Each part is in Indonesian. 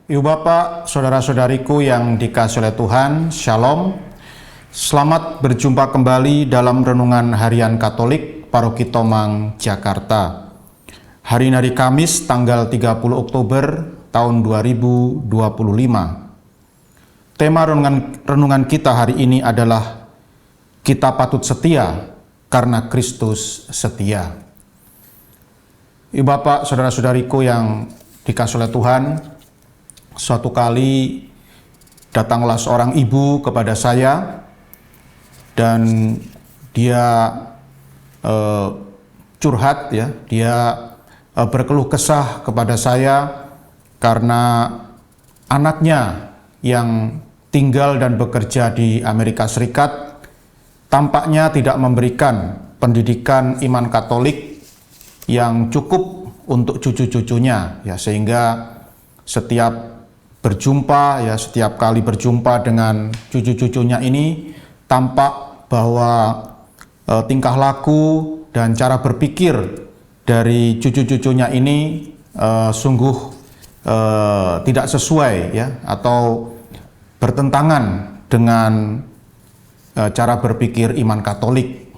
Ibu Bapak, saudara-saudariku yang dikasihi oleh Tuhan, Shalom. Selamat berjumpa kembali dalam Renungan Harian Katolik Paroki Tomang, Jakarta. Hari ini hari Kamis, tanggal 30 Oktober tahun 2025. Tema renungan kita hari ini adalah kita patut setia karena Kristus setia. Ibu Bapak, saudara-saudariku yang dikasihi oleh Tuhan, suatu kali datanglah seorang ibu kepada saya dan dia curhat ya, dia berkeluh kesah kepada saya karena anaknya yang tinggal dan bekerja di Amerika Serikat tampaknya tidak memberikan pendidikan iman Katolik yang cukup untuk cucu-cucunya ya, sehingga setiap kali berjumpa dengan cucu-cucunya ini tampak bahwa tingkah laku dan cara berpikir dari cucu-cucunya ini sungguh tidak sesuai ya, atau bertentangan dengan cara berpikir iman Katolik.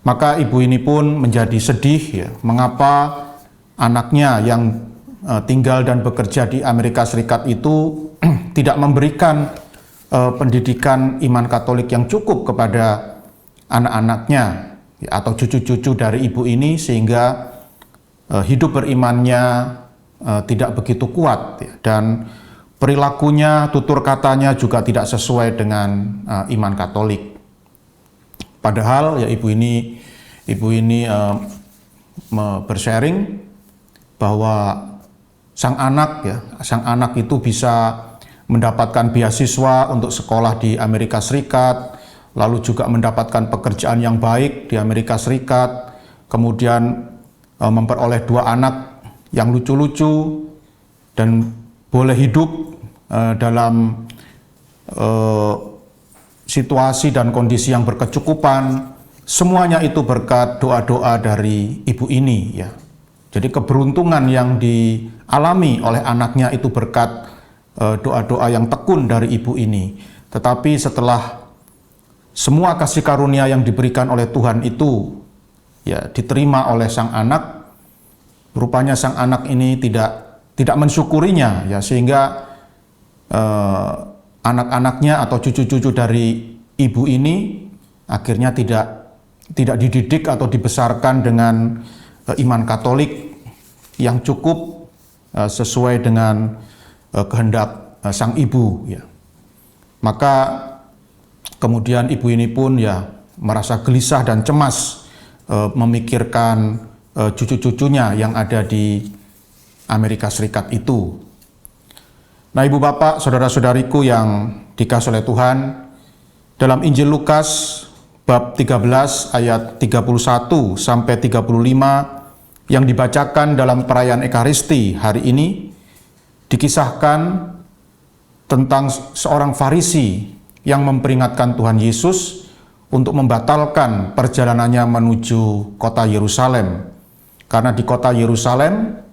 Maka ibu ini pun menjadi sedih ya, mengapa anaknya yang tinggal dan bekerja di Amerika Serikat itu tidak memberikan pendidikan iman Katolik yang cukup kepada anak-anaknya atau cucu-cucu dari ibu ini, sehingga hidup berimannya tidak begitu kuat ya, dan perilakunya, tutur katanya juga tidak sesuai dengan iman Katolik. Padahal ya ibu ini bersharing bahwa sang anak itu bisa mendapatkan beasiswa untuk sekolah di Amerika Serikat, lalu juga mendapatkan pekerjaan yang baik di Amerika Serikat, kemudian memperoleh 2 anak yang lucu-lucu dan boleh hidup dalam situasi dan kondisi yang berkecukupan. Semuanya itu berkat doa-doa dari ibu ini ya. Jadi keberuntungan yang dialami oleh anaknya itu berkat doa-doa yang tekun dari ibu ini. Tetapi setelah semua kasih karunia yang diberikan oleh Tuhan itu ya diterima oleh sang anak, rupanya sang anak ini tidak mensyukurinya ya, sehingga anak-anaknya atau cucu-cucu dari ibu ini akhirnya tidak dididik atau dibesarkan dengan iman Katolik yang cukup sesuai dengan kehendak sang ibu ya. Maka kemudian ibu ini pun ya merasa gelisah dan cemas memikirkan cucu-cucunya yang ada di Amerika Serikat itu. Nah, Ibu Bapak, saudara-saudariku yang dikasihi oleh Tuhan, dalam Injil Lukas bab 13 ayat 31 sampai 35 yang dibacakan dalam perayaan Ekaristi hari ini, dikisahkan tentang seorang Farisi yang memperingatkan Tuhan Yesus untuk membatalkan perjalanannya menuju kota Yerusalem. Karena di kota Yerusalem,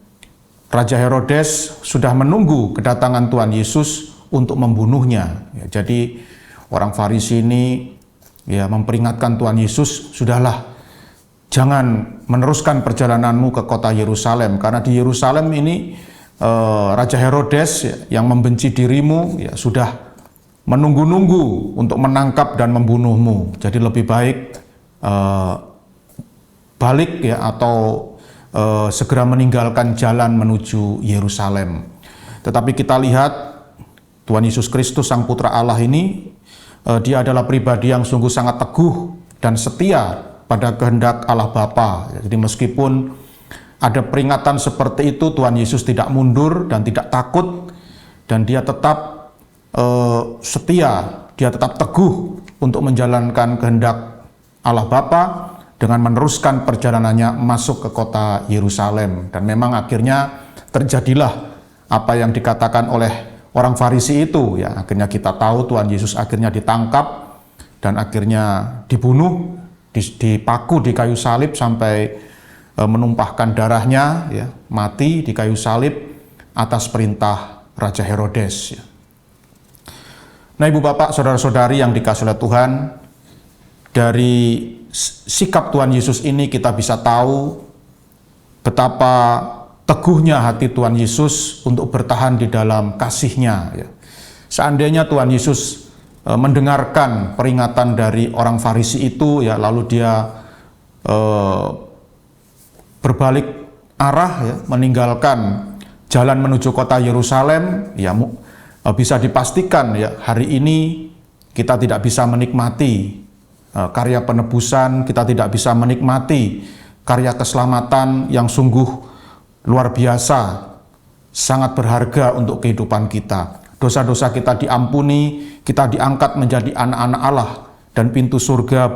Raja Herodes sudah menunggu kedatangan Tuhan Yesus untuk membunuhnya. Ya, jadi orang Farisi ini ya memperingatkan Tuhan Yesus, sudahlah, jangan meneruskan perjalananmu ke kota Yerusalem, karena di Yerusalem ini Raja Herodes ya, yang membenci dirimu ya sudah menunggu-nunggu untuk menangkap dan membunuhmu. Jadi lebih baik balik ya, atau segera meninggalkan jalan menuju Yerusalem. Tetapi kita lihat Tuhan Yesus Kristus Sang Putra Allah ini, dia adalah pribadi yang sungguh sangat teguh dan setia pada kehendak Allah Bapa. Jadi meskipun ada peringatan seperti itu, Tuhan Yesus tidak mundur dan tidak takut, dan dia tetap setia, dia tetap teguh untuk menjalankan kehendak Allah Bapa dengan meneruskan perjalanannya masuk ke kota Yerusalem. Dan memang akhirnya terjadilah apa yang dikatakan oleh orang Farisi itu ya. Akhirnya kita tahu Tuhan Yesus akhirnya ditangkap dan akhirnya dibunuh, dipaku di kayu salib sampai menumpahkan darahnya ya, mati di kayu salib atas perintah Raja Herodes. Ya. Nah, Ibu Bapak, Saudara-saudari yang dikasihi oleh Tuhan, dari sikap Tuhan Yesus ini kita bisa tahu betapa teguhnya hati Tuhan Yesus untuk bertahan di dalam kasih-Nya. Ya. Seandainya Tuhan Yesus mendengarkan peringatan dari orang Farisi itu, ya, lalu dia berbalik arah, ya, meninggalkan jalan menuju kota Yerusalem, ya, bisa dipastikan, ya, hari ini kita tidak bisa menikmati karya penebusan, kita tidak bisa menikmati karya keselamatan yang sungguh luar biasa, sangat berharga untuk kehidupan kita. Dosa-dosa kita diampuni, kita diangkat menjadi anak-anak Allah, dan pintu surga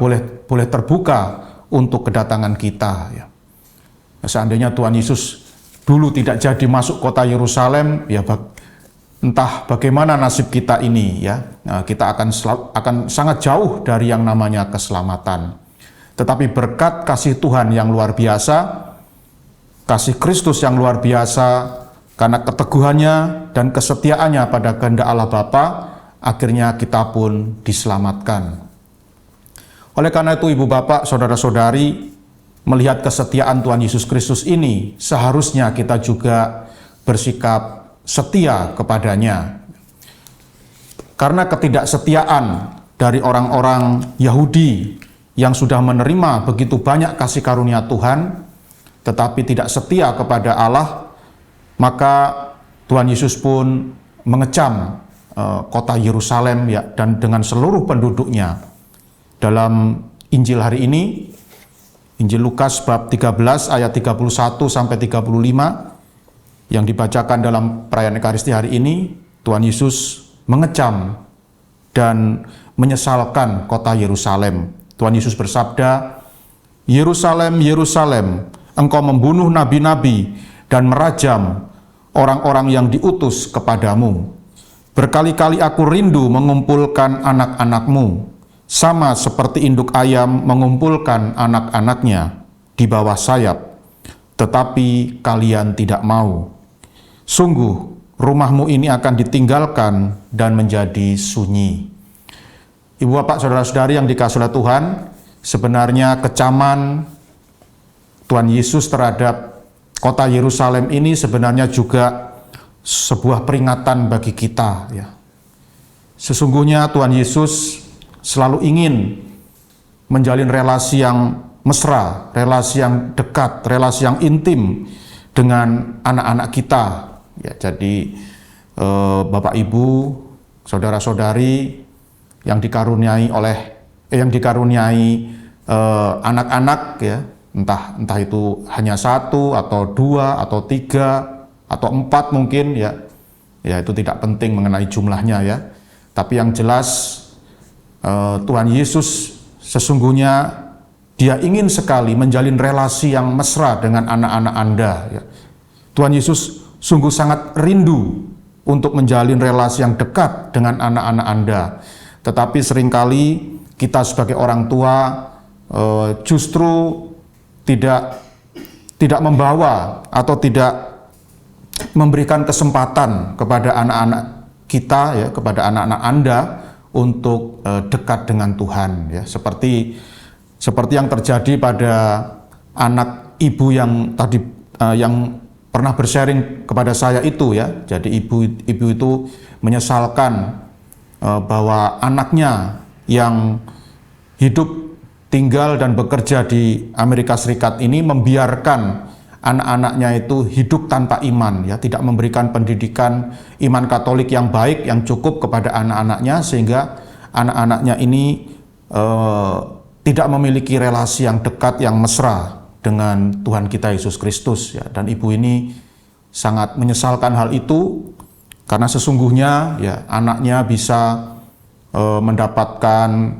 boleh terbuka untuk kedatangan kita. Ya. Seandainya Tuhan Yesus dulu tidak jadi masuk kota Yerusalem, ya entah bagaimana nasib kita ini, ya. Nah, kita akan sangat jauh dari yang namanya keselamatan. Tetapi berkat kasih Tuhan yang luar biasa, kasih Kristus yang luar biasa, karena keteguhannya dan kesetiaannya pada kehendak Allah Bapa, akhirnya kita pun diselamatkan. Oleh karena itu, Ibu Bapak, Saudara-saudari, melihat kesetiaan Tuhan Yesus Kristus ini, seharusnya kita juga bersikap setia kepadanya. Karena ketidaksetiaan dari orang-orang Yahudi yang sudah menerima begitu banyak kasih karunia Tuhan, tetapi tidak setia kepada Allah, maka Tuhan Yesus pun mengecam kota Yerusalem, ya, dan dengan seluruh penduduknya. Dalam Injil hari ini, Injil Lukas bab 13 ayat 31 sampai 35 yang dibacakan dalam perayaan Ekaristi hari ini, Tuhan Yesus mengecam dan menyesalkan kota Yerusalem. Tuhan Yesus bersabda, "Yerusalem, Yerusalem, engkau membunuh nabi-nabi dan merajam orang-orang yang diutus kepadamu. Berkali-kali aku rindu mengumpulkan anak-anakmu, sama seperti induk ayam mengumpulkan anak-anaknya di bawah sayap, tetapi kalian tidak mau. Sungguh, rumahmu ini akan ditinggalkan dan menjadi sunyi." Ibu Bapak, Saudara-saudari yang dikasihi oleh Tuhan, sebenarnya kecaman Tuhan Yesus terhadap kota Yerusalem ini sebenarnya juga sebuah peringatan bagi kita. Ya. Sesungguhnya Tuhan Yesus selalu ingin menjalin relasi yang mesra, relasi yang dekat, relasi yang intim dengan anak-anak kita. Ya, jadi Bapak Ibu, saudara-saudari yang dikaruniai anak-anak, ya, entah itu hanya 1 atau 2 atau 3 atau 4 mungkin, ya itu tidak penting mengenai jumlahnya, ya. Tapi yang jelas Tuhan Yesus sesungguhnya Dia ingin sekali menjalin relasi yang mesra dengan anak-anak Anda. Ya. Tuhan Yesus sungguh sangat rindu untuk menjalin relasi yang dekat dengan anak-anak Anda. Tetapi seringkali kita sebagai orang tua justru tidak membawa atau tidak memberikan kesempatan kepada anak-anak kita, ya, kepada anak-anak Anda untuk dekat dengan Tuhan, ya. Seperti yang terjadi pada anak ibu yang tadi yang pernah bersharing kepada saya itu, ya. Jadi ibu itu menyesalkan bahwa anaknya yang hidup, tinggal dan bekerja di Amerika Serikat ini membiarkan anak-anaknya itu hidup tanpa iman, ya, tidak memberikan pendidikan iman Katolik yang baik, yang cukup kepada anak-anaknya, sehingga anak-anaknya ini tidak memiliki relasi yang dekat, yang mesra dengan Tuhan kita Yesus Kristus, ya. Dan ibu ini sangat menyesalkan hal itu, karena sesungguhnya, ya, anaknya bisa mendapatkan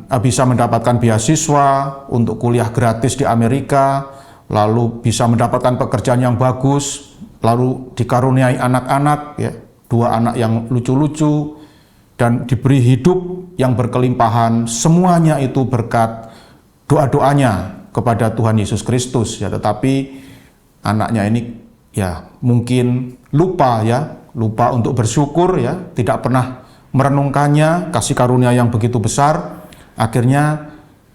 beasiswa untuk kuliah gratis di Amerika, lalu bisa mendapatkan pekerjaan yang bagus, lalu dikaruniai anak-anak, ya, 2 anak yang lucu-lucu, dan diberi hidup yang berkelimpahan. Semuanya itu berkat doa-doanya kepada Tuhan Yesus Kristus, ya. Tetapi anaknya ini, ya, mungkin lupa, ya, lupa untuk bersyukur ya, tidak pernah merenungkannya, kasih karunia yang begitu besar, akhirnya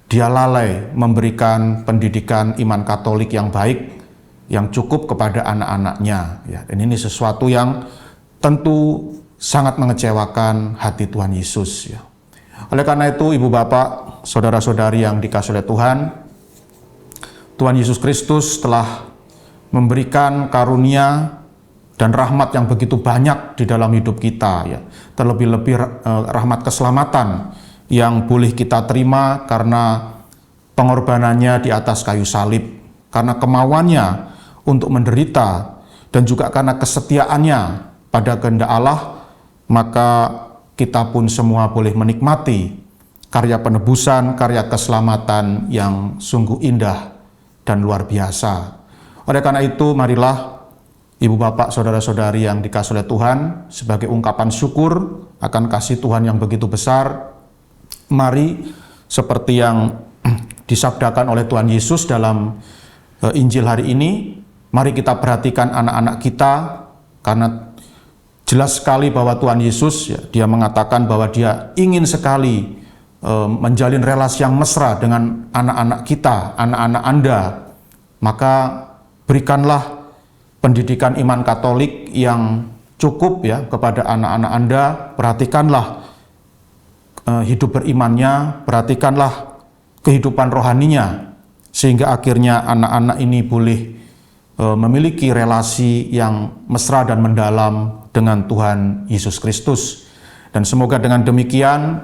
dia lalai memberikan pendidikan iman Katolik yang baik, yang cukup kepada anak-anaknya. Ya, dan ini sesuatu yang tentu sangat mengecewakan hati Tuhan Yesus. Ya. Oleh karena itu, Ibu Bapak, saudara-saudari yang dikasihi oleh Tuhan Yesus Kristus telah memberikan karunia dan rahmat yang begitu banyak di dalam hidup kita, ya. Terlebih-lebih rahmat keselamatan yang boleh kita terima karena pengorbanannya di atas kayu salib, karena kemauannya untuk menderita, dan juga karena kesetiaannya pada kehendak Allah, maka kita pun semua boleh menikmati karya penebusan, karya keselamatan yang sungguh indah dan luar biasa. Oleh karena itu, marilah Ibu Bapak, saudara-saudari yang dikasihi oleh Tuhan, sebagai ungkapan syukur akan kasih Tuhan yang begitu besar, mari seperti yang disabdakan oleh Tuhan Yesus dalam Injil hari ini, mari kita perhatikan anak-anak kita, karena jelas sekali bahwa Tuhan Yesus, ya, dia mengatakan bahwa dia ingin sekali menjalin relasi yang mesra dengan anak-anak kita, anak-anak Anda. Maka berikanlah pendidikan iman Katolik yang cukup ya kepada anak-anak Anda. Perhatikanlah hidup berimannya, perhatikanlah kehidupan rohaninya, sehingga akhirnya anak-anak ini boleh memiliki relasi yang mesra dan mendalam dengan Tuhan Yesus Kristus. Dan semoga dengan demikian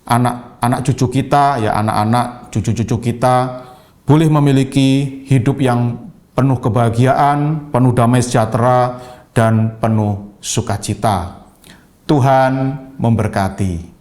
anak-anak cucu kita, ya anak-anak cucu-cucu kita boleh memiliki hidup yang penuh kebahagiaan, penuh damai sejahtera, dan penuh sukacita. Tuhan memberkati.